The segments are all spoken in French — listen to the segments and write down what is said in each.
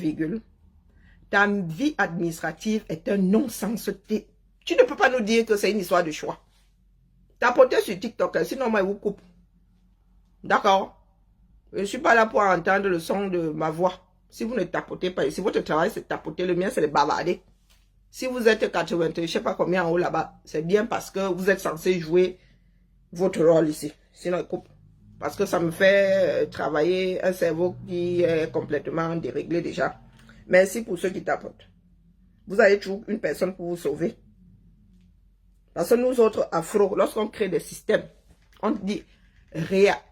virgule. Ta vie administrative est un non-sens. Tu ne peux pas nous dire que c'est une histoire de choix. Tapotez sur TikTok, sinon moi, je vous coupe. D'accord? Je ne suis pas là pour entendre le son de ma voix. Si vous ne tapotez pas, si votre travail c'est tapoter, le mien c'est de bavarder. Si vous êtes 80, je ne sais pas combien en haut là-bas, c'est bien parce que vous êtes censé jouer votre rôle ici. Sinon, je coupe. Parce que ça me fait travailler un cerveau qui est complètement déréglé déjà. Merci pour ceux qui tapotent. Vous avez toujours une personne pour vous sauver. Parce que nous autres, afro, lorsqu'on crée des systèmes, on dit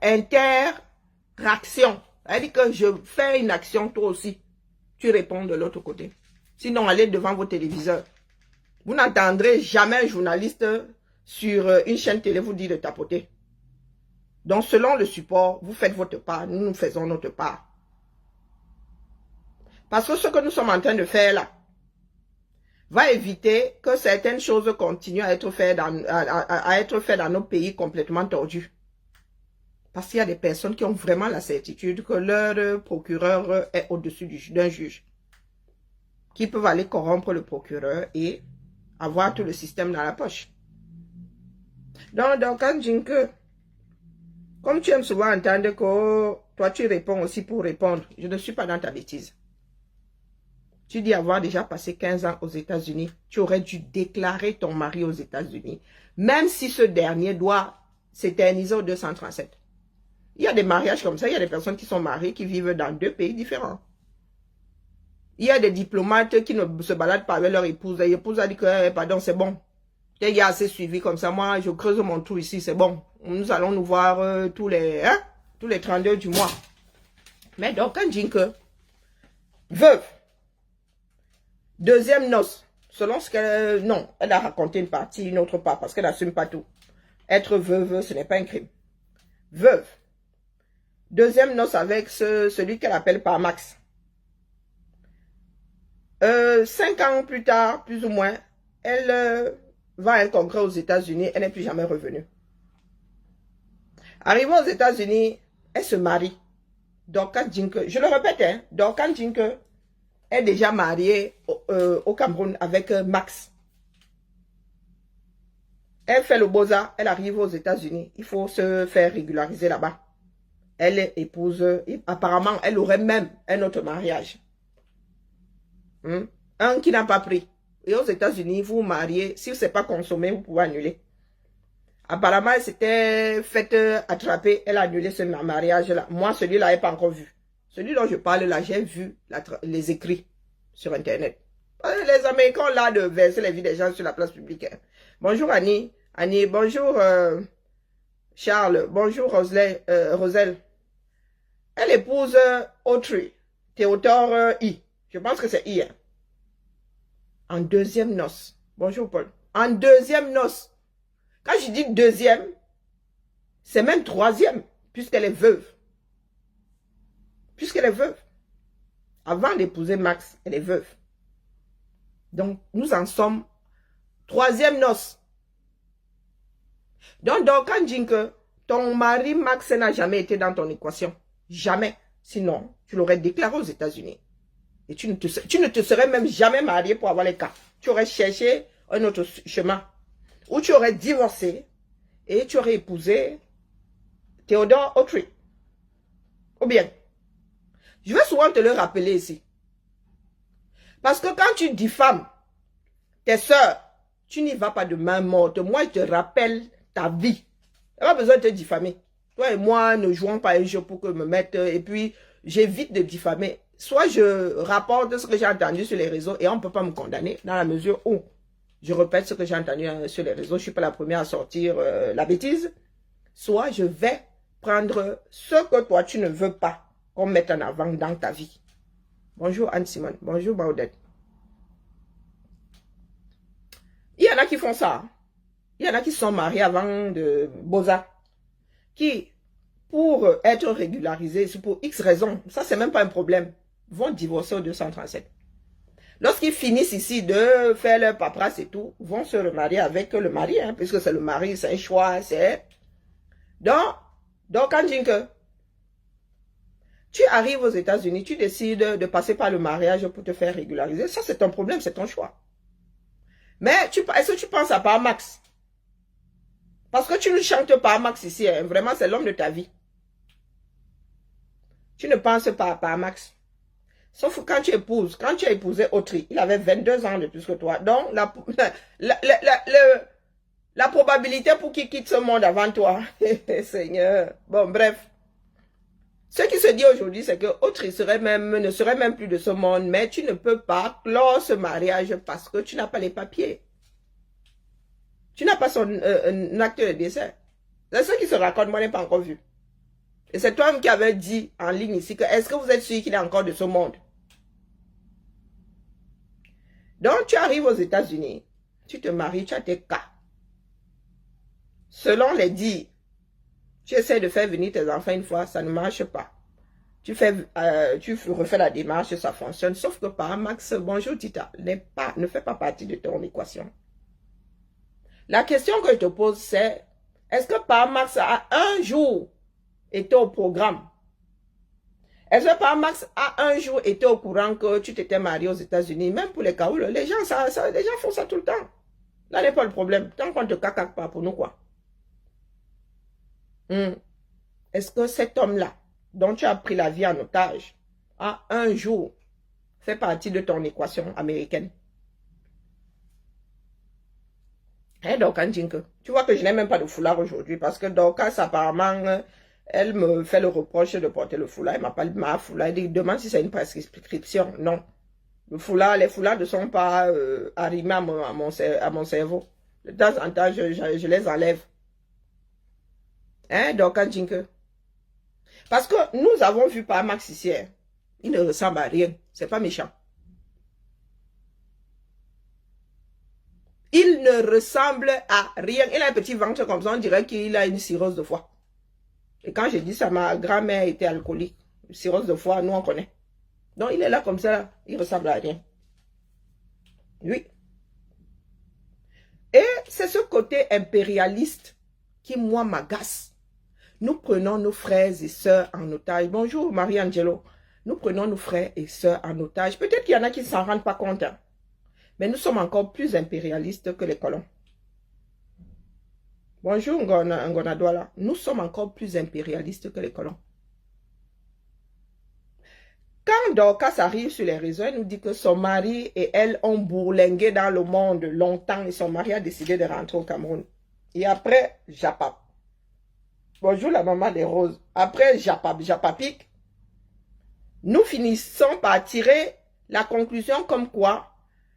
interaction. C'est-à-dire que je fais une action, toi aussi. Tu réponds de l'autre côté. Sinon, allez devant vos téléviseurs. Vous n'entendrez jamais un journaliste sur une chaîne télé vous dire de tapoter. Donc, selon le support, vous faites votre part, nous faisons notre part. Parce que ce que nous sommes en train de faire là, va éviter que certaines choses continuent à être faites dans nos pays complètement tordus. Parce qu'il y a des personnes qui ont vraiment la certitude que leur procureur est au-dessus d'un juge. Qui peuvent aller corrompre le procureur et avoir tout le système dans la poche. Donc quand Jinke, comme tu aimes souvent entendre que toi tu réponds aussi pour répondre, je ne suis pas dans ta bêtise. Tu dis avoir déjà passé 15 ans aux États-Unis, tu aurais dû déclarer ton mari aux États-Unis, même si ce dernier doit s'éterniser au 237. Il y a des mariages comme ça, il y a des personnes qui sont mariées, qui vivent dans deux pays différents. Il y a des diplomates qui ne se baladent pas avec leur épouse. L'épouse a dit que, pardon, c'est bon. Il y a assez suivi comme ça. Moi, je creuse mon trou ici, c'est bon. Nous allons nous voir tous les 32 du mois. Mais donc, quand Jinke, veuve, deuxième noce, selon ce qu'elle... Non, elle a raconté une partie, une autre part, parce qu'elle n'assume pas tout. Être veuve, ce n'est pas un crime. Veuve. Deuxième noce avec celui qu'elle appelle par Max. 5 ans plus tard, plus ou moins, elle va à un congrès aux États-Unis, elle n'est plus jamais revenue. Arrivée aux États-Unis, elle se marie. Dorcas Jinke, je le répète, hein, Dorcas Jinke est déjà mariée au Cameroun avec Max. Elle fait le beaux-arts, elle arrive aux États-Unis. Il faut se faire régulariser là-bas. Elle est épouse, apparemment, elle aurait même un autre mariage. Un qui n'a pas pris. Et aux États-Unis, vous vous mariez, si ce n'est pas consommé, vous pouvez annuler. Apparemment, elle s'était faite attraper, elle a annulé ce mariage-là. Moi, celui-là, je n'ai pas encore vu. Celui dont je parle là, j'ai vu les écrits sur Internet. Les Américains ont là de verser les vies des gens sur la place publique. Hein. Bonjour Annie. Annie, bonjour Charles. Bonjour Roselle. Elle épouse Autry, Théodore I. Je pense que c'est I. Hein. En deuxième noce. Bonjour Paul. En deuxième noce. Quand je dis deuxième, c'est même troisième, puisqu'elle est veuve. Puisqu'elle est veuve. Avant d'épouser Max, elle est veuve. Donc, nous en sommes troisième noce. Donc quand Jinke, ton mari Max n'a jamais été dans ton équation. Jamais. Sinon, tu l'aurais déclaré aux États-Unis. Et tu ne te serais même jamais marié pour avoir les cas. Tu aurais cherché un autre chemin. Ou tu aurais divorcé et tu aurais épousé Théodore Autry. Ou bien, je vais souvent te le rappeler ici. Parce que quand tu diffames tes soeurs, tu n'y vas pas de main morte. Moi, je te rappelle ta vie. Il n'y a pas besoin de te diffamer. Toi et moi, ne jouons pas un jeu pour que me mette. Et puis, j'évite de diffamer. Soit je rapporte ce que j'ai entendu sur les réseaux et on ne peut pas me condamner dans la mesure où je répète ce que j'ai entendu sur les réseaux. Je ne suis pas la première à sortir la bêtise. Soit je vais prendre ce que toi, tu ne veux pas qu'on mette en avant dans ta vie. Bonjour Anne-Simone. Bonjour Baudette. Il y en a qui font ça. Il y en a qui sont mariés avant de Boza. Qui, pour être régularisés, pour X raisons, ça c'est même pas un problème, vont divorcer au 237. Lorsqu'ils finissent ici de faire leur paperasse et tout, vont se remarier avec le mari, hein, puisque c'est le mari, c'est un choix, c'est... Donc quand je dis que Tu arrives aux États-Unis, tu décides de passer par le mariage pour te faire régulariser. Ça, c'est ton problème, c'est ton choix. Mais est-ce que tu penses à Parmax? Parce que tu ne chantes pas à Max ici. Hein. Vraiment, c'est l'homme de ta vie. Tu ne penses pas à Parmax. Sauf que quand tu as épousé Autry, il avait 22 ans de plus que toi. Donc, la probabilité pour qu'il quitte ce monde avant toi, Seigneur. Bon, bref. Ce qui se dit aujourd'hui, c'est que Autry ne serait même plus de ce monde, mais tu ne peux pas clore ce mariage parce que tu n'as pas les papiers. Tu n'as pas son acte de décès. C'est ce qui se raconte, moi, je n'ai pas encore vu. Et c'est toi-même qui avais dit en ligne ici que est-ce que vous êtes sûr qu'il est encore de ce monde? Donc, tu arrives aux États-Unis, tu te maries, tu as tes cas. Selon les dires, tu essaies de faire venir tes enfants une fois, ça ne marche pas. Tu refais la démarche, ça fonctionne. Sauf que Parmax, bonjour Tita, ne fait pas partie de ton équation. La question que je te pose, c'est, est-ce que Parmax a un jour été au programme? Est-ce que Parmax a un jour été au courant que tu t'étais marié aux États-Unis? Même pour les cas où les gens font ça tout le temps. Là n'est pas le problème. Tant qu'on ne te cacaque pas pour nous, quoi. Est-ce que cet homme-là, dont tu as pris la vie en otage, a un jour fait partie de ton équation américaine? Hein, Dorcas Jinke? Tu vois que je n'ai même pas de foulard aujourd'hui parce que Dorcas, apparemment, elle me fait le reproche de porter le foulard. Elle m'appelle ma foulard. Elle demande si c'est une prescription. Non. Les foulards ne sont pas arrimés à mon cerveau. De temps en temps, je les enlève. Hein, Dorcas Jinke? Parce que nous avons vu Parmax ici. Hein. Il ne ressemble à rien. C'est pas méchant. Il ne ressemble à rien. Il a un petit ventre comme ça. On dirait qu'il a une cirrhose de foie. Et quand je dis ça, ma grand-mère était alcoolique. Cirrhose de foie, nous on connaît. Donc il est là comme ça. Là. Il ressemble à rien. Oui. Et c'est ce côté impérialiste qui, moi, m'agace. Nous prenons nos frères et sœurs en otage. Bonjour, Marie-Angelo. Nous prenons nos frères et sœurs en otage. Peut-être qu'il y en a qui ne s'en rendent pas compte. Hein. Mais nous sommes encore plus impérialistes que les colons. Bonjour, Ngona Douala. Nous sommes encore plus impérialistes que les colons. Quand Dorcas arrive sur les réseaux, elle nous dit que son mari et elle ont bourlingué dans le monde longtemps et son mari a décidé de rentrer au Cameroun. Et après, Japap. Bonjour la maman des roses. Après Japapic, nous finissons par tirer la conclusion comme quoi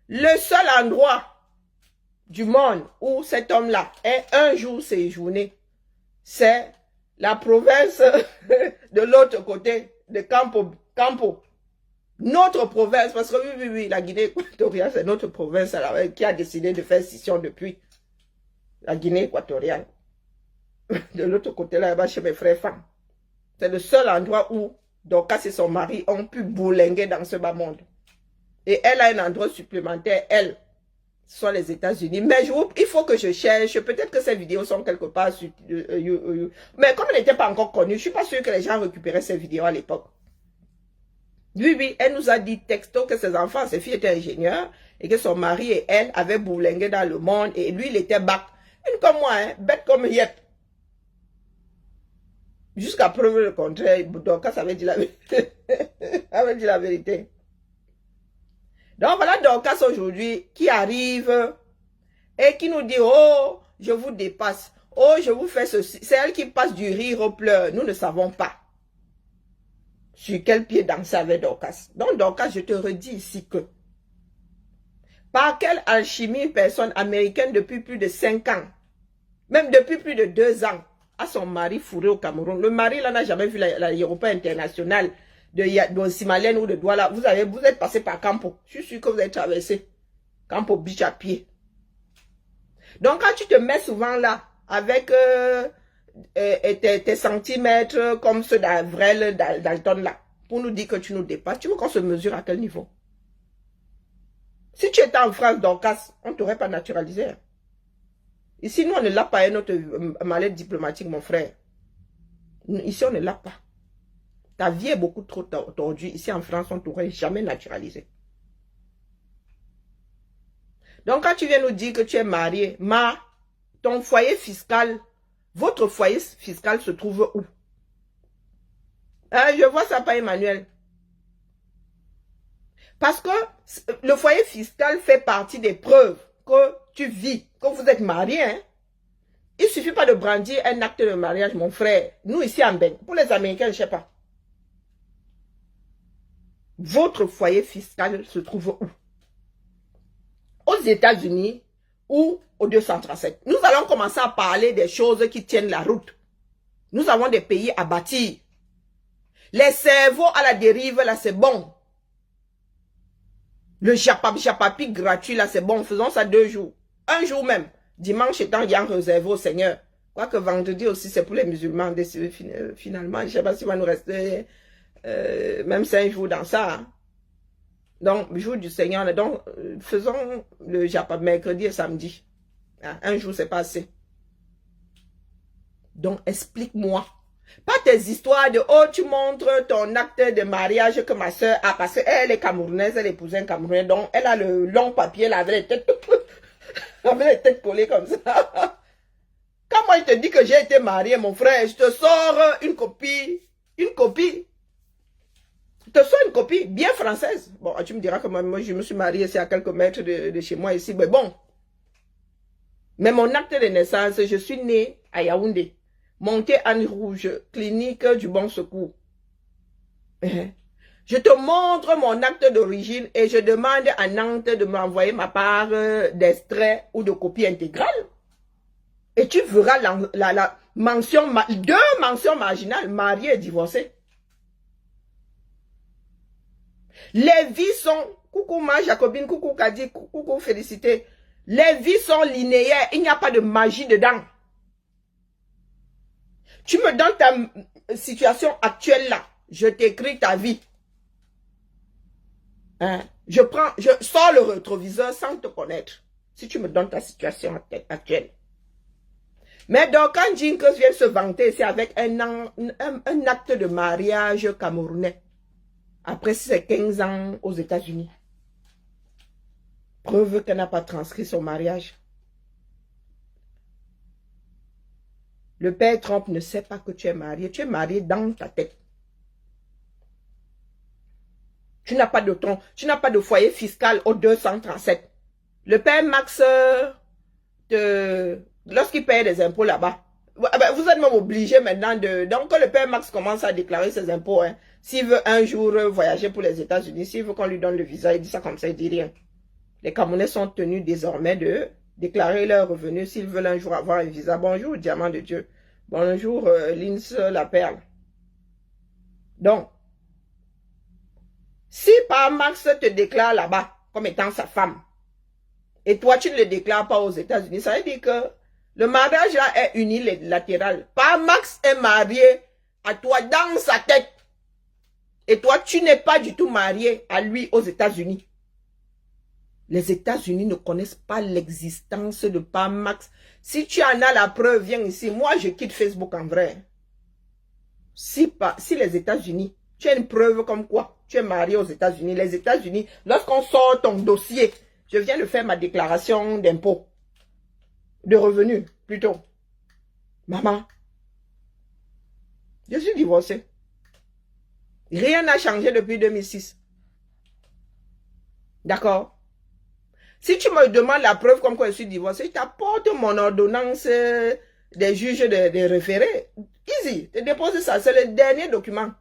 le seul endroit du monde où cet homme-là est un jour séjourné, c'est la province de l'autre côté, de Campo. Notre province, parce que oui, la Guinée équatoriale, c'est notre province qui a décidé de faire scission depuis la Guinée équatoriale. De l'autre côté, là-bas, chez mes frères femmes. C'est le seul endroit où Dorcas et son mari ont pu bourlinguer dans ce bas monde. Et elle a un endroit supplémentaire, elle, ce sont les États-Unis. Mais il faut que je cherche. Peut-être que ces vidéos sont quelque part sur mais comme elle n'était pas encore connue, je ne suis pas sûre que les gens récupéraient ces vidéos à l'époque. Oui, elle nous a dit texto que ses enfants, ses filles étaient ingénieurs et que son mari et elle avaient bourlingué dans le monde et lui, il était bac. Une comme moi, hein, bête comme Yep. Jusqu'à preuve le contraire, Dorcas avait dit la vérité. avait dit la vérité. Donc voilà Dorcas aujourd'hui qui arrive et qui nous dit, oh, je vous dépasse. Oh, je vous fais ceci. C'est elle qui passe du rire au pleur. Nous ne savons pas sur quel pied danser avec Dorcas. Donc Dorcas, je te redis ici que par quelle alchimie une personne américaine depuis plus de 5 ans, même depuis plus de 2 ans, a son mari fourré au Cameroun. Le mari là n'a jamais vu l'aéroport international de Simalène ou de Douala. Vous êtes passé par Campo. Je suis sûr que vous avez traversé Campo Beach à pied. Donc quand tu te mets souvent là avec tes centimètres comme ceux d'Avrel, Dalton là, pour nous dire que tu nous dépasses, tu veux qu'on se mesure à quel niveau? Si tu étais en France, Dorcas, on ne t'aurait pas naturalisé. Ici, nous, on ne l'a pas, notre mallette diplomatique, mon frère. Ici, on ne l'a pas. Ta vie est beaucoup trop tordue. Ici en France, on ne t'aurait jamais naturalisé. Donc, quand tu viens nous dire que tu es marié, ton foyer fiscal, votre foyer fiscal se trouve où? Je vois ça pas, Emmanuel. Parce que le foyer fiscal fait partie des preuves que tu vis, que vous êtes marié. Hein? Il ne suffit pas de brandir un acte de mariage, mon frère. Nous, ici en Ben, pour les Américains, je ne sais pas. Votre foyer fiscal se trouve où? Aux États-Unis ou au 237. Nous allons commencer à parler des choses qui tiennent la route. Nous avons des pays à bâtir. Les cerveaux à la dérive, là, c'est bon. Le japapi gratuit, là, c'est bon. Faisons ça 2 jours. Un jour même. Dimanche étant bien réservé au Seigneur. Quoique vendredi aussi, c'est pour les musulmans. Finalement, je ne sais pas s'il va nous rester même 5 jours dans ça. Hein. Donc, jour du Seigneur. Donc, faisons le japapi mercredi et samedi. Hein, un jour, c'est pas assez. Donc, explique-moi. Pas tes histoires de « Oh, tu montres ton acte de mariage que ma soeur a. » Parce qu'elle est camerounaise, elle épousait un Camerounais. Donc, elle a le long papier, elle avait les têtes collées comme ça. Quand moi, je te dis que j'ai été mariée, mon frère, je te sors une copie. Une copie. Je te sors une copie bien française. Bon, tu me diras que moi, je me suis mariée, c'est à quelques mètres de chez moi ici. Mais bon. Mais mon acte de naissance, je suis née à Yaoundé. Montée en rouge, clinique du Bon Secours. Je te montre mon acte d'origine et je demande à Nantes de m'envoyer ma part d'extrait ou de copie intégrale. Et tu verras la mention, 2 mentions marginales, marié et divorcé. Les vies sont, coucou ma Jacobine, coucou Kadi, coucou Félicité. Les vies sont linéaires, il n'y a pas de magie dedans. Tu me donnes ta situation actuelle là. Je t'écris ta vie. Hein? Je sors le rétroviseur sans te connaître. Si tu me donnes ta situation actuelle. Mais donc, quand Jinkers vient se vanter, c'est avec un acte de mariage camerounais. Après ses 15 ans aux États-Unis. Preuve qu'elle n'a pas transcrit son mariage. Le père Trump ne sait pas que tu es marié. Tu es marié dans ta tête. Tu n'as pas de foyer fiscal au 237. Le père Max, lorsqu'il paye des impôts là-bas, vous êtes même obligé maintenant de... Donc, quand le père Max commence à déclarer ses impôts, hein, s'il veut un jour voyager pour les États-Unis, s'il veut qu'on lui donne le visa, il dit ça comme ça, il dit rien. Les Camerounais sont tenus désormais de déclarer leurs revenus s'ils veulent un jour avoir un visa. Bonjour, diamant de Dieu. Bonjour, Lins la perle. Donc, si par Max te déclare là-bas comme étant sa femme, et toi tu ne le déclares pas aux États-Unis, ça veut dire que le mariage là est unilatéral. Par Max est marié à toi dans sa tête. Et toi, tu n'es pas du tout marié à lui aux États-Unis. Les États-Unis ne connaissent pas l'existence de Pam Max. Si tu en as la preuve, viens ici. Moi, je quitte Facebook en vrai. Si les États-Unis, tu as une preuve comme quoi tu es marié aux États-Unis. Les États-Unis, lorsqu'on sort ton dossier, je viens de faire ma déclaration d'impôt. De revenus, plutôt. Maman, je suis divorcée. Rien n'a changé depuis 2006. D'accord? Si tu me demandes la preuve comme quoi je suis divorcée, je t'apporte mon ordonnance des juges de référé. Easy, te dépose ça, c'est le dernier document.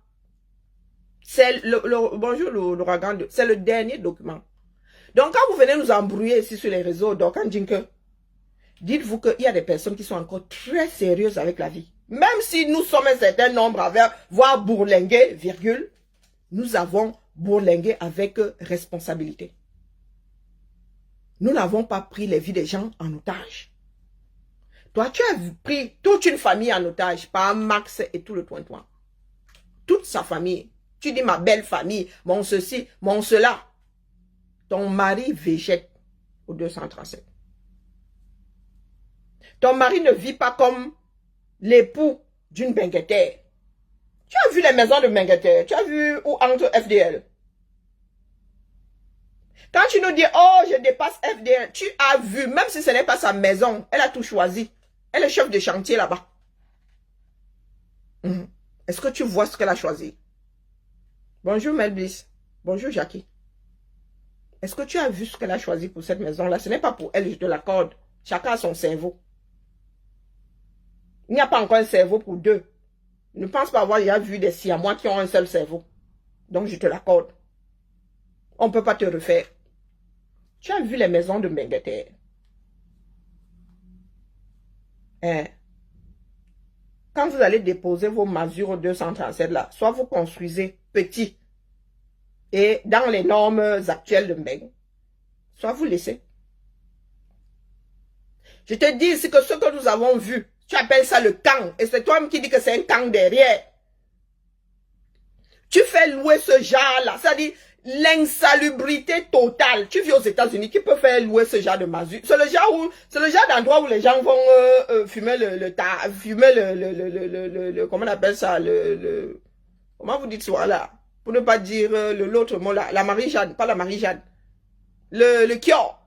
C'est bonjour l'ouragan, c'est le dernier document. Donc quand vous venez nous embrouiller ici sur les réseaux, donc quand dites-vous qu'il y a des personnes qui sont encore très sérieuses avec la vie. Même si nous sommes un certain nombre à voir bourlinguer, virgule, nous avons bourlingué avec responsabilité. Nous n'avons pas pris les vies des gens en otage. Toi, tu as pris toute une famille en otage par Max et tout le toin-toin. Toute sa famille. Tu dis ma belle famille, mon ceci, mon cela. Ton mari végète au 237. Ton mari ne vit pas comme l'époux d'une benguetère. Tu as vu les maisons de Mengeter? Tu as vu où entre FDL? Quand tu nous dis, oh, je dépasse FDL, tu as vu, même si ce n'est pas sa maison, elle a tout choisi. Elle est chef de chantier là-bas. Est-ce que tu vois ce qu'elle a choisi? Bonjour Melbliss. Bonjour Jackie. Est-ce que tu as vu ce qu'elle a choisi pour cette maison-là? Ce n'est pas pour elle, je te l'accorde. Chacun a son cerveau. Il n'y a pas encore un cerveau pour deux. Je ne pense pas avoir déjà vu des Siamois qui ont un seul cerveau. Donc je te l'accorde. On ne peut pas te refaire. Tu as vu les maisons de Mengeter? Hein? Quand vous allez déposer vos masures 237 là, soit vous construisez petit et dans les normes actuelles de Mbeng, soit vous laissez. Je te dis ici que ce que nous avons vu, tu appelles ça le camp, et c'est toi qui dis que c'est un camp derrière. Tu fais louer ce genre-là, c'est-à-dire l'insalubrité totale. Tu vis aux États-Unis, qui peut faire louer ce genre de masure? C'est le genre d'endroit où les gens vont fumer comment on appelle ça, comment vous dites ça là? Pour ne pas dire l'autre mot là, la Marie-Jeanne, pas la Marie-Jeanne. Le Kior.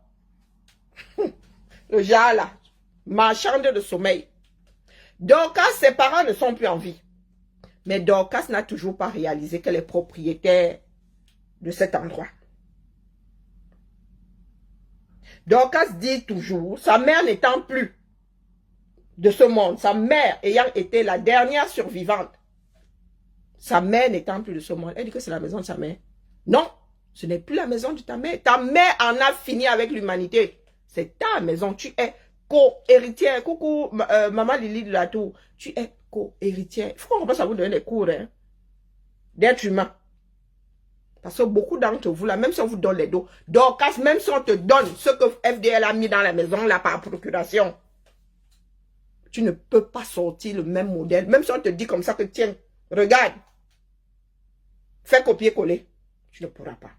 Le genre là, marchande de sommeil. Dorcas, ses parents ne sont plus en vie. Mais Dorcas n'a toujours pas réalisé qu'elle est propriétaire de cet endroit. Dorcas dit toujours, sa mère n'étant plus de ce monde, sa mère ayant été la dernière survivante, sa mère n'étant plus de ce monde, elle dit que c'est la maison de sa mère. Non, ce n'est plus la maison de ta mère. Ta mère en a fini avec l'humanité. C'est ta maison. Tu es co-héritière. Coucou, maman Lily de la Tour. Tu es co-héritière. Il faut qu'on commence à vous donner des cours hein, d'être humain. Parce que beaucoup d'entre vous, là, même si on vous donne les dos, Dorcas, même si on te donne ce que FDL a mis dans la maison, là, par procuration, tu ne peux pas sortir le même modèle. Même si on te dit comme ça que, tiens, regarde, fais copier-coller. Tu ne pourras pas.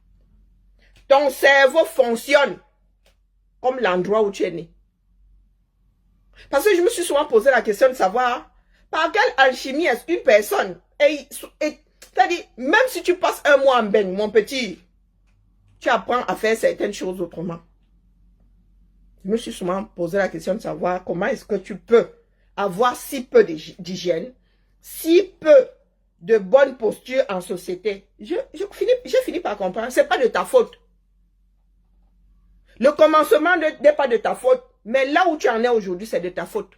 Ton cerveau fonctionne comme l'endroit où tu es né. Parce que je me suis souvent posé la question de savoir par quelle alchimie est-ce qu'une personne c'est-à-dire, même si tu passes un mois en Mbeng, mon petit, tu apprends à faire certaines choses autrement. Je me suis souvent posé la question de savoir comment est-ce que tu peux avoir si peu d'hygiène, si peu de bonne posture en société. J'ai fini par comprendre, c'est pas de ta faute. Le commencement n'est pas de ta faute, mais là où tu en es aujourd'hui, c'est de ta faute.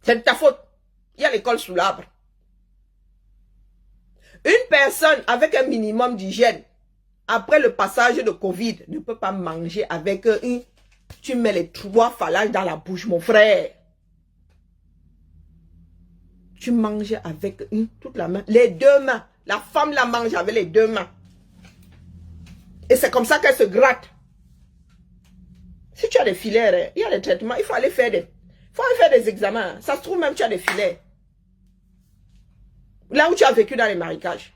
C'est de ta faute. Il y a l'école sous l'arbre. Une personne avec un minimum d'hygiène, après le passage de Covid, ne peut pas manger avec une... Tu mets les 3 phalanges dans la bouche, mon frère. Tu manges avec toute la main, les 2 mains. La femme la mange avec les 2 mains. Et c'est comme ça qu'elle se gratte. Si tu as des filaires, il y a des traitements, il faut aller faire des examens. Ça se trouve même tu as des filaires. Là où tu as vécu dans les marécages.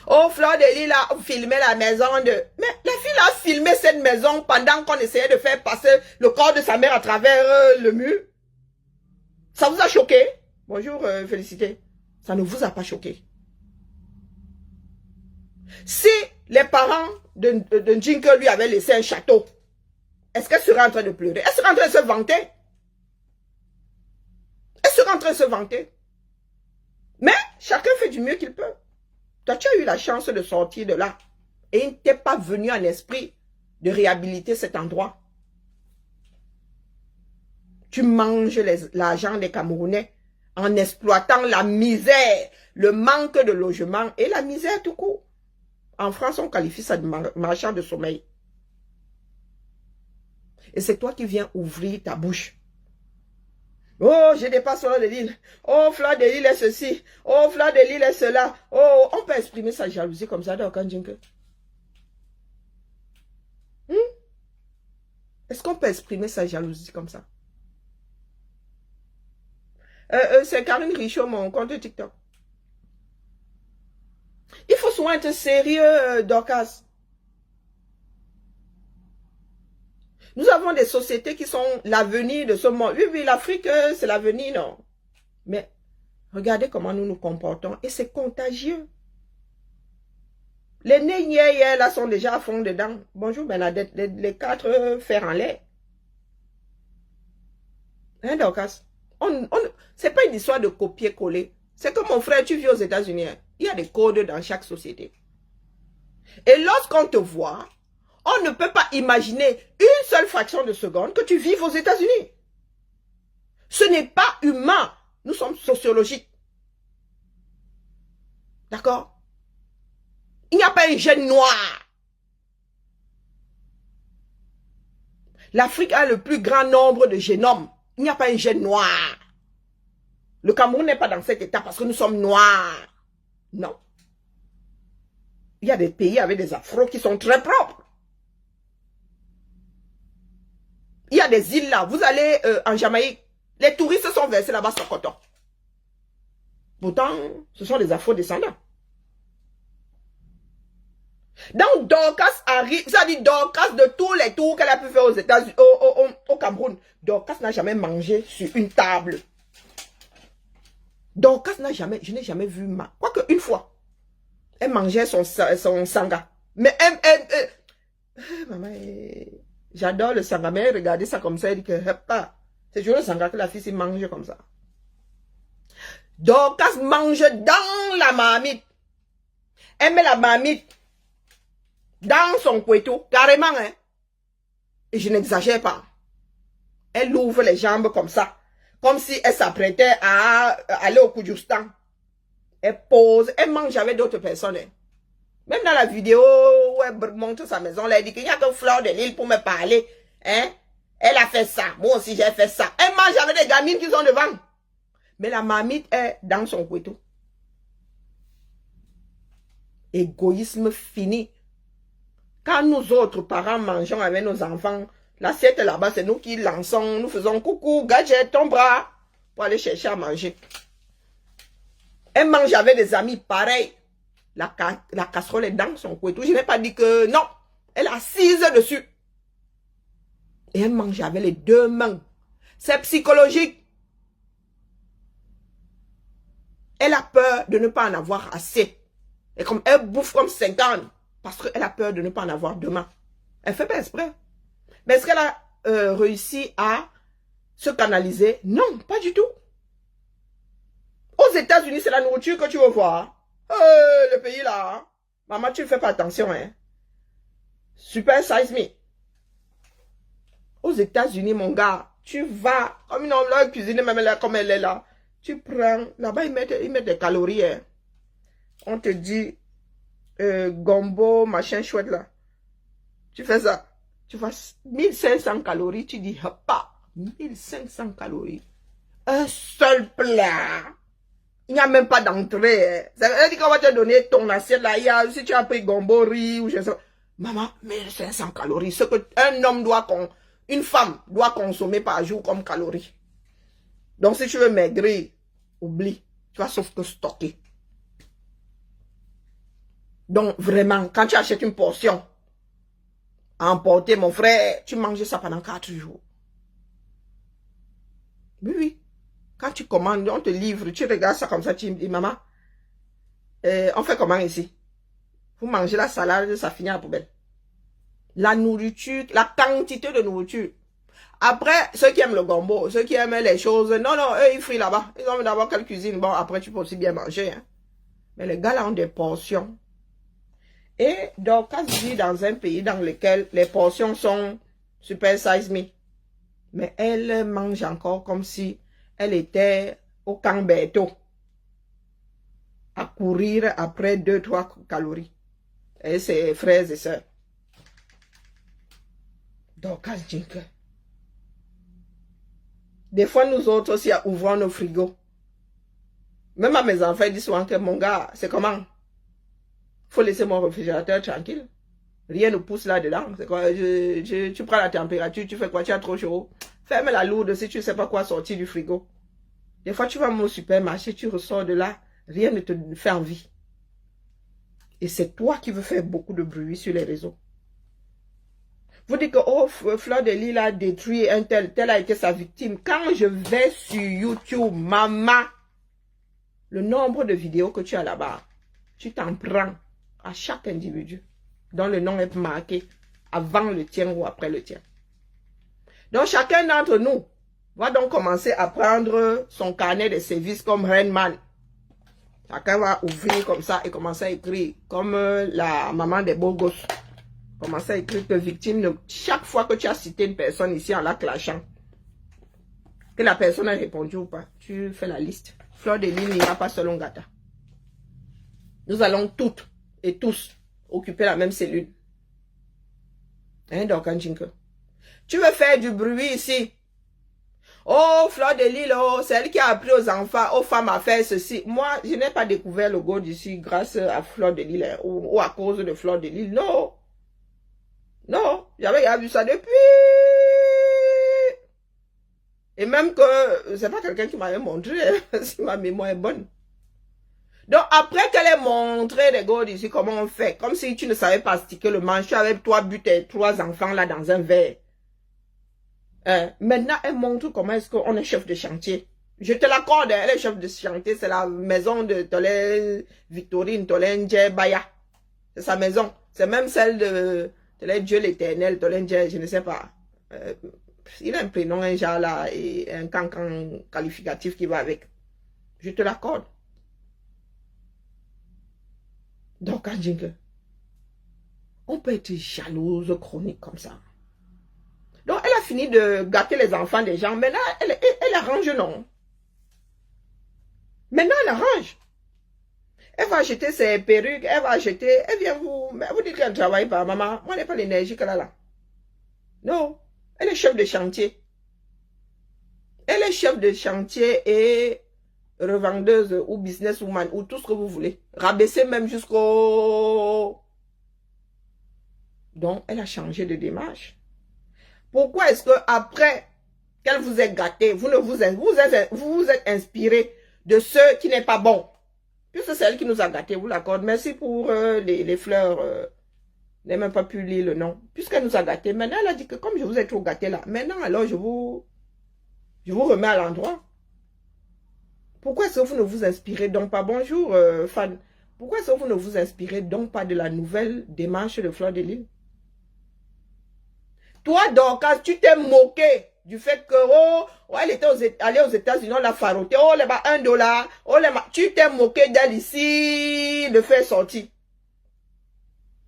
Oh, Fleur de Lille a filmé la maison de... Mais la fille a filmé cette maison pendant qu'on essayait de faire passer le corps de sa mère à travers le mur. Ça vous a choqué? Bonjour, Félicité. Ça ne vous a pas choqué. Si les parents de Jinke lui avaient laissé un château, est-ce qu'elle serait en train de pleurer? Elle serait en train de se vanter. Elle serait en train de se vanter. Mais chacun fait du mieux qu'il peut. Toi, tu as eu la chance de sortir de là. Et il ne t'est pas venu en esprit de réhabiliter cet endroit. Tu manges l'argent des Camerounais en exploitant la misère, le manque de logement et la misère tout court. En France, on qualifie ça de marchand de sommeil. Et c'est toi qui viens ouvrir ta bouche. Oh, je dépasse Fleur de Lille. Oh, Fleur de Lille est ceci. Oh, Fleur de Lille est cela. Oh, on peut exprimer sa jalousie comme ça dans Kanjinke. Est-ce qu'on peut exprimer sa jalousie comme ça? C'est Karine Richaud, mon compte TikTok. Il faut souvent être sérieux, Dorcas. Nous avons des sociétés qui sont l'avenir de ce monde. Oui, l'Afrique, c'est l'avenir, non. Mais Regardez comment nous nous comportons et c'est contagieux. Les nez là sont déjà à fond dedans. Bonjour Bernadette, les 4 fers en l'air. Hein, Dorcas? C'est pas une histoire de copier-coller. C'est comme mon frère, tu vis aux États-Unis. Il y a des codes dans chaque société. Et lorsqu'on te voit, on ne peut pas imaginer une seule fraction de seconde que tu vives aux États-Unis. Ce n'est pas humain. Nous sommes sociologiques. D'accord? Il n'y a pas un gène noir. L'Afrique a le plus grand nombre de génomes. Il n'y a pas un gène noir. Le Cameroun n'est pas dans cet état parce que nous sommes noirs. Non. Il y a des pays avec des afros qui sont très propres. Il y a des îles là. Vous allez en Jamaïque. Les touristes sont versés là-bas sur coton. Pourtant, ce sont des afro-descendants. Donc, Dorcas arrive, ça dit Dorcas de tous les tours qu'elle a pu faire aux États-Unis, au Cameroun. Dorcas n'a jamais mangé sur une table. Dorcas n'a jamais, je n'ai jamais vu quoique une fois, elle mangeait son sanga. Mais maman, j'adore le sanga, mais regardez ça comme ça, elle dit que c'est toujours le sanga que la fille s'y mange comme ça. Dorcas mange dans la marmite. Elle met la marmite dans son couteau, carrément, hein. Et je n'exagère pas. Elle ouvre les jambes comme ça, comme si elle s'apprêtait à aller au Koudjoustan. Elle pose, elle mange avec d'autres personnes. Hein. Même dans la vidéo où elle montre sa maison, là, elle dit qu'il n'y a que Fleur de Lille pour me parler. Hein? Elle a fait ça. Moi aussi, j'ai fait ça. Elle mange avec des gamines qui sont devant. Mais la marmite est dans son couteau. Égoïsme fini. Quand nous autres parents mangeons avec nos enfants, l'assiette là-bas, c'est nous qui lançons, nous faisons coucou, gadget, ton bras, pour aller chercher à manger. Elle mange avec des amis, pareil. La casserole est dans son couteau. Je n'ai pas dit que non. Elle est assise dessus. Et elle mange avec les 2 mains. C'est psychologique. Elle a peur de ne pas en avoir assez. Et comme elle bouffe comme 50, parce qu'elle a peur de ne pas en avoir demain. Elle fait pas exprès. Mais est-ce qu'elle a réussi à se canaliser? Non, pas du tout. Aux États-Unis, c'est la nourriture que tu veux voir. Le pays là. Hein? Maman, tu ne fais pas attention. Hein? Super size me. Aux États-Unis, mon gars, tu vas, comme une homme là, cuisine, même là, comme elle est là. Tu prends, là-bas, ils mettent des calories. Hein. On te dit, gombo, machin chouette là. Tu fais ça. Tu vois 1500 calories. Tu dis, pas 1500 calories. Un seul plat. Il n'y a même pas d'entrée. Hein. Ça veut dire qu'on va te donner ton assiette là. Si tu as pris gombo, riz ou je sais pas. Maman, 1500 calories. Ce qu'un homme doit, une femme doit consommer par jour comme calories. Donc si tu veux maigrir, oublie. Tu vas sauf que stocker. Donc vraiment, quand tu achètes une portion à emporter, mon frère, tu manges ça pendant 4 jours. Oui, oui. Quand tu commandes, on te livre, tu regardes ça comme ça, tu me dis, maman, on fait comment ici? Vous mangez la salade, ça finit à la poubelle. La nourriture, la quantité de nourriture. Après, ceux qui aiment le gombo, ceux qui aiment les choses, non, eux, ils frient là-bas. Ils ont d'abord quelle cuisine. Bon, après, tu peux aussi bien manger. Hein. Mais les gars là ont des portions. Et donc, quand je vis dans un pays dans lequel les portions sont super size me, mais elle mange encore comme si elle était au Camberto à courir après 2-3 calories. Et ses frères et sœurs. Donc, des fois, nous autres aussi, ouvrons nos frigos. Même à mes enfants, ils disent souvent que mon gars, c'est comment? Faut laisser mon réfrigérateur tranquille. Rien ne pousse là-dedans. C'est quoi? Tu prends la température, tu fais quoi? Tu as trop chaud. Ferme la lourde si tu ne sais pas quoi sortir du frigo. Des fois, tu vas au supermarché, tu ressors de là, rien ne te fait envie. Et c'est toi qui veux faire beaucoup de bruit sur les réseaux. Vous dites que, oh, Fleur de Lille a détruit un tel a été sa victime. Quand je vais sur YouTube, maman, le nombre de vidéos que tu as là-bas, tu t'en prends à chaque individu dont le nom est marqué avant le tien ou après le tien. Donc, chacun d'entre nous va donc commencer à prendre son carnet de services comme Rainman. Chacun va ouvrir comme ça et commencer à écrire comme la maman des beaux gosses. Commencer à écrire que victime de... Chaque fois que tu as cité une personne ici en la clashant, que la personne a répondu ou pas, tu fais la liste. Fleur de Lys n'ira pas selon Gata. Nous allons toutes et tous occuper la même cellule. Hein, donc, tu veux faire du bruit ici. Oh, Fleur de Lys, oh, c'est elle qui a appris aux enfants, aux femmes à faire ceci. Moi, je n'ai pas découvert le gold ici grâce à Fleur de Lys ou à cause de Fleur de Lys. Non. Non, j'avais vu ça depuis. Et même que, c'est pas quelqu'un qui m'avait montré, si ma mémoire est bonne. Donc, après qu'elle ait montré les gold ici, comment on fait, comme si tu ne savais pas sticker le manche, tu avais 3 buts et 3 enfants là dans un verre. Maintenant, elle montre comment est-ce qu'on est chef de chantier. Je te l'accorde, elle est chef de chantier, c'est la maison de Tolène Victorine, Tolène Baya. C'est sa maison. C'est même celle de Dieu l'éternel, Tolène je ne sais pas. Il a un prénom, un genre là, et un cancan qualificatif qui va avec. Je te l'accorde. Donc, on peut être jalouse, chronique comme ça. Donc, elle a fini de gâter les enfants des gens. Maintenant, elle arrange, non. Maintenant, elle arrange. Elle va acheter ses perruques, elle va acheter, elle vient vous dire qu'elle ne travaille pas, maman. Moi, elle n'a pas l'énergie qu'elle a là. Non, elle est chef de chantier. Elle est chef de chantier et revendeuse ou businesswoman ou tout ce que vous voulez. Rabaisser même jusqu'au... Donc, elle a changé de démarche. Pourquoi est-ce que après qu'elle vous ait gâté, vous vous êtes inspiré de ce qui n'est pas bon? Puisque c'est elle qui nous a gâté, vous l'accorde. Merci pour les fleurs. Je n'ai même pas pu lire le nom. Puisqu'elle nous a gâté, maintenant elle a dit que comme je vous ai trop gâté là, maintenant alors je vous remets à l'endroit. Pourquoi est-ce que vous ne vous inspirez donc pas? Bonjour fan. Pourquoi est-ce que vous ne vous inspirez donc pas de la nouvelle démarche de Fleur de Lys? Toi, Dorcas, tu t'es moqué du fait que, oh, elle était allée aux États-Unis, on l'a faroté, oh, les bas, $1, oh, les bas, tu t'es moqué d'elle ici, de faire sortir.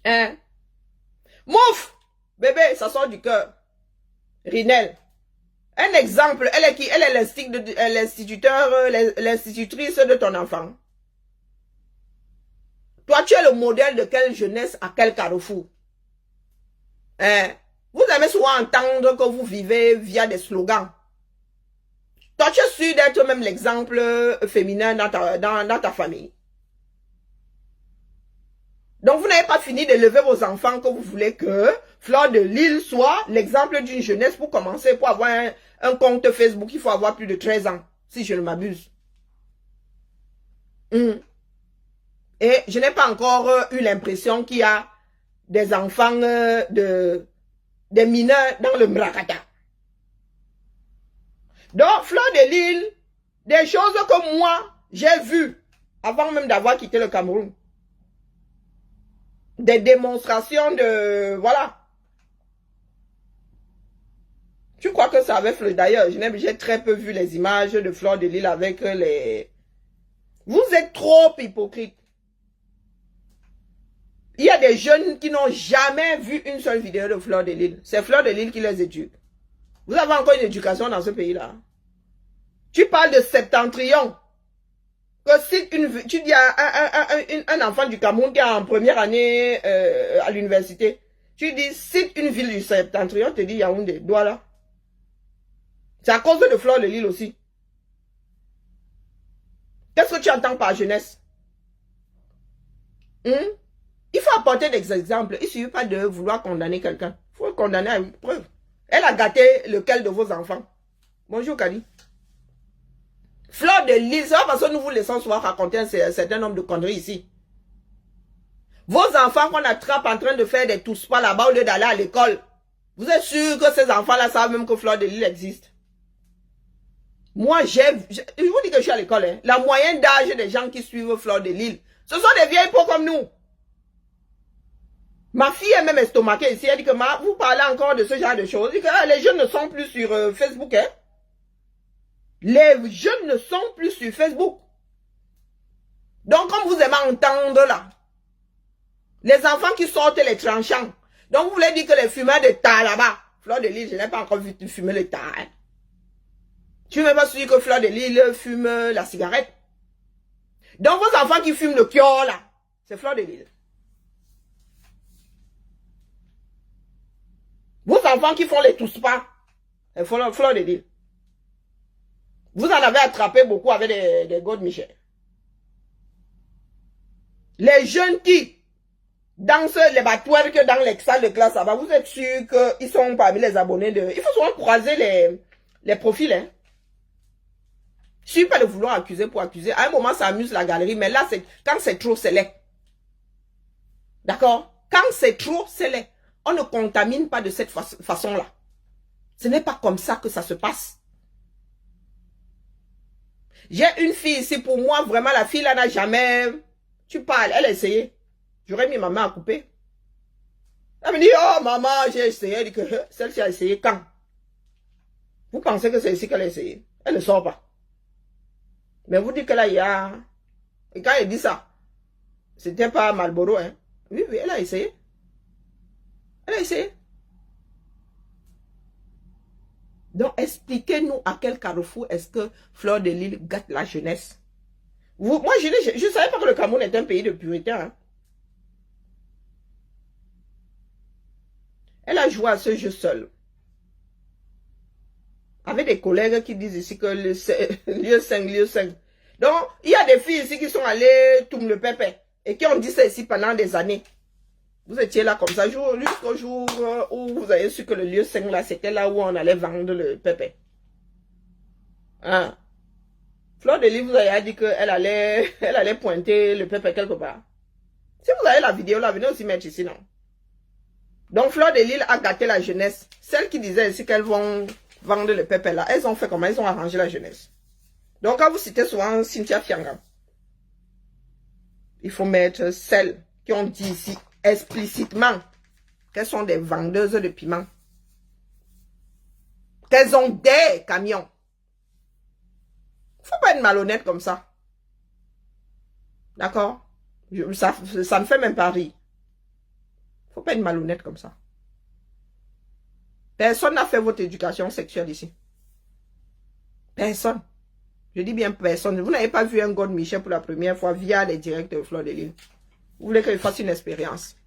Hein? Mouf! Bébé, ça sort du cœur. Rinel. Un exemple, elle est qui? Elle est l'instituteur, l'institutrice de ton enfant. Toi, tu es le modèle de quelle jeunesse à quel carrefour? Hein? Vous aimez souvent entendre que vous vivez via des slogans. Toi, tu es sûr d'être même l'exemple féminin dans ta famille. Donc, vous n'avez pas fini d'élever vos enfants que vous voulez que Fleur de Lys soit l'exemple d'une jeunesse pour commencer, pour avoir un compte Facebook, il faut avoir plus de 13 ans, si je ne m'abuse. Et je n'ai pas encore eu l'impression qu'il y a des enfants des mineurs dans le Mrakata. Donc, Fleur de Lys, des choses que moi, j'ai vues avant même d'avoir quitté le Cameroun. Des démonstrations de... Voilà. Tu crois que ça avait fait... D'ailleurs, j'ai très peu vu les images de Fleur de Lys avec les... Vous êtes trop hypocrite. Il y a des jeunes qui n'ont jamais vu une seule vidéo de Fleur de Lys. C'est Fleur de Lys qui les éduque. Vous avez encore une éducation dans ce pays-là. Tu parles de Septentrion. Que si tu dis à un enfant du Cameroun qui est en première année à l'université, tu dis, cite une ville du Septentrion, te dit Yaoundé, Douala. C'est à cause de Fleur de Lys aussi. Qu'est-ce que tu entends par jeunesse? Il faut apporter des exemples. Il ne suffit pas de vouloir condamner quelqu'un. Il faut le condamner avec preuve. Elle a gâté lequel de vos enfants? Bonjour, Kali. Fleur de Lys, c'est pas parce que nous vous laissons souvent raconter un certain nombre de conneries ici. Vos enfants qu'on attrape en train de faire des tous pas là-bas au lieu d'aller à l'école. Vous êtes sûr que ces enfants-là savent même que Fleur de Lys existe? Moi, je vous dis que je suis à l'école. Hein. La moyenne d'âge des gens qui suivent Fleur de Lille, ce sont des vieilles peaux comme nous. Ma fille est même estomaquée ici. Elle dit que vous parlez encore de ce genre de choses. Elle dit que les jeunes ne sont plus sur Facebook. Hein. Les jeunes ne sont plus sur Facebook. Donc, comme vous aimez entendre là, les enfants qui sortent les tranchants. Donc, vous voulez dire que les fumeurs de tar là-bas, Fleur de Lille, je n'ai pas encore vu fumer le tar. Hein. Tu ne m'es pas sûr que Fleur de Lille fume la cigarette. Donc, vos enfants qui fument le kior là, c'est Fleur de Lille. Vos enfants qui font les tous pas, c'est Fleur de Lille. Vous en avez attrapé beaucoup avec des God Michel. Les jeunes qui dansent les batouères que dans les salles de classe là-bas, vous êtes sûr qu'ils sont parmi les abonnés de... Il faut souvent croiser les profils. Hein. Je ne suis pas de vouloir accuser pour accuser. À un moment, ça amuse la galerie, mais là, quand c'est trop, c'est laid. D'accord? Quand c'est trop, c'est laid. On ne contamine pas de cette façon-là. Ce n'est pas comme ça que ça se passe. J'ai une fille ici, pour moi, vraiment, la fille là n'a jamais... Tu parles, elle a essayé. J'aurais mis ma main à couper. Elle me dit, oh maman, j'ai essayé. Elle dit que celle-ci a essayé quand? Vous pensez que c'est ici qu'elle a essayé? Elle ne sort pas. Mais vous dites que là, il y a... Et quand elle dit ça, c'était pas Marlboro, hein? Oui, oui, elle a essayé. Elle a essayé. Donc, expliquez-nous à quel carrefour est-ce que Fleur de Lille gâte la jeunesse. Moi, je ne savais pas que le Cameroun est un pays de puritains. Hein. Elle a joué à ce jeu seule. Avec des collègues qui disent ici que lieu 5. Donc, il y a des filles ici qui sont allées tout le pépé et qui ont dit ça ici pendant des années. Vous étiez là comme ça, jusqu'au jour où vous avez su que le lieu 5 là, c'était là où on allait vendre le pépé. Hein? Fleur de Lille vous avez dit qu'elle allait pointer le pépé quelque part. Si vous avez la vidéo là, venez aussi mettre ici, non? Donc, Fleur de Lille a gâté la jeunesse. Celles qui disaient ici qu'elles vont vendre le pépé là, elles ont fait comment? Elles ont arrangé la jeunesse. Donc, quand vous citez souvent Cynthia Fianga, il faut mettre celles qui ont dit ici explicitement qu'elles sont des vendeuses de piment. Qu'elles ont des camions. Faut pas être malhonnête comme ça. D'accord? Ça me fait même pas rire. Faut pas être malhonnête comme ça. Personne n'a fait votre éducation sexuelle ici. Personne. Je dis bien personne. Vous n'avez pas vu un God Michel pour la première fois via les directs de Fleur de Lille. Vous voulez que je fasse une expérience?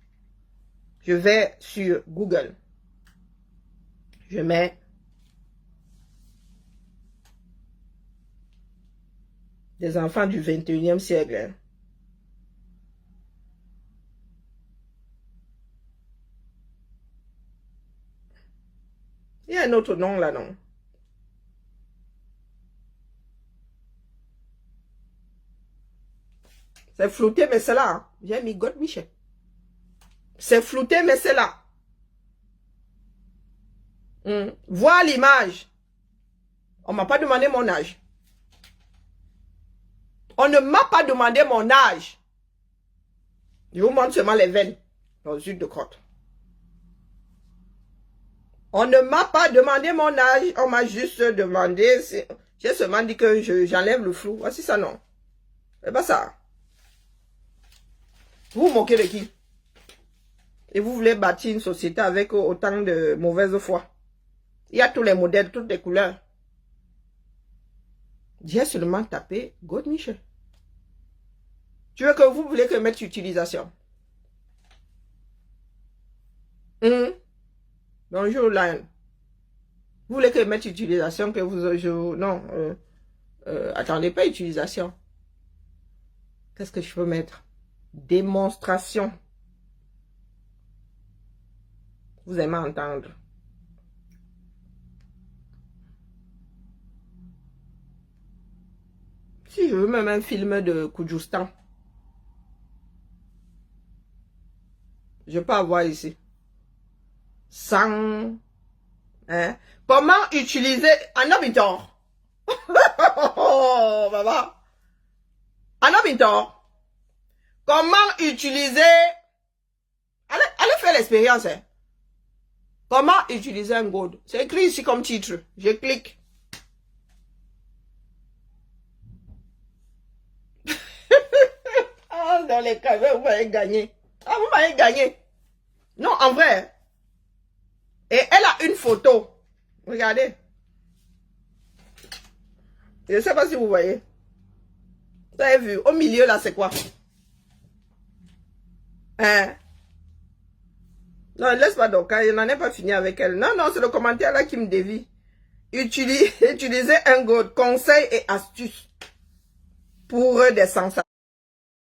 Je vais sur Google. Je mets des enfants du 21e siècle. Il y a un autre nom là, non? C'est flouté, mais c'est là. Hein. J'ai mis God Michel. C'est flouté, mais c'est là. Voir l'image. On ne m'a pas demandé mon âge. On ne m'a pas demandé mon âge. Je vous montre seulement les veines dans le sud de côte. On ne m'a pas demandé mon âge. On m'a juste demandé. J'ai seulement dit que j'enlève le flou. Voici ça, non. C'est pas ça. Vous vous moquez de qui? Et vous voulez bâtir une société avec autant de mauvaise foi. Il y a tous les modèles, toutes les couleurs. J'ai seulement tapé God Michel. Tu veux que vous voulez que je mette utilisation? Bonjour, Lion. Vous voulez que je mette utilisation, que vous... non. Attendez, pas utilisation. Qu'est-ce que je peux mettre? Démonstration. Vous aimez entendre. Si je veux même un film de Koudjoustan, je peux avoir ici. Sans... Hein? Comment utiliser un habitant? Oh, maman. Anna Bintor, comment utiliser... Allez faire l'expérience. Hein. Comment utiliser un gold? C'est écrit ici comme titre. Je clique. Ah, dans les cas, vous m'avez gagné. Ah, vous m'avez gagné. Non, en vrai. Et elle a une photo. Regardez. Je ne sais pas si vous voyez. Vous avez vu. Au milieu, là, c'est quoi? Hein? Non, laisse pas donc. Je n'en ai pas fini avec elle. Non, non, c'est le commentaire là qui me dévie. Utilisez un gold. Conseils et astuces pour des sensations.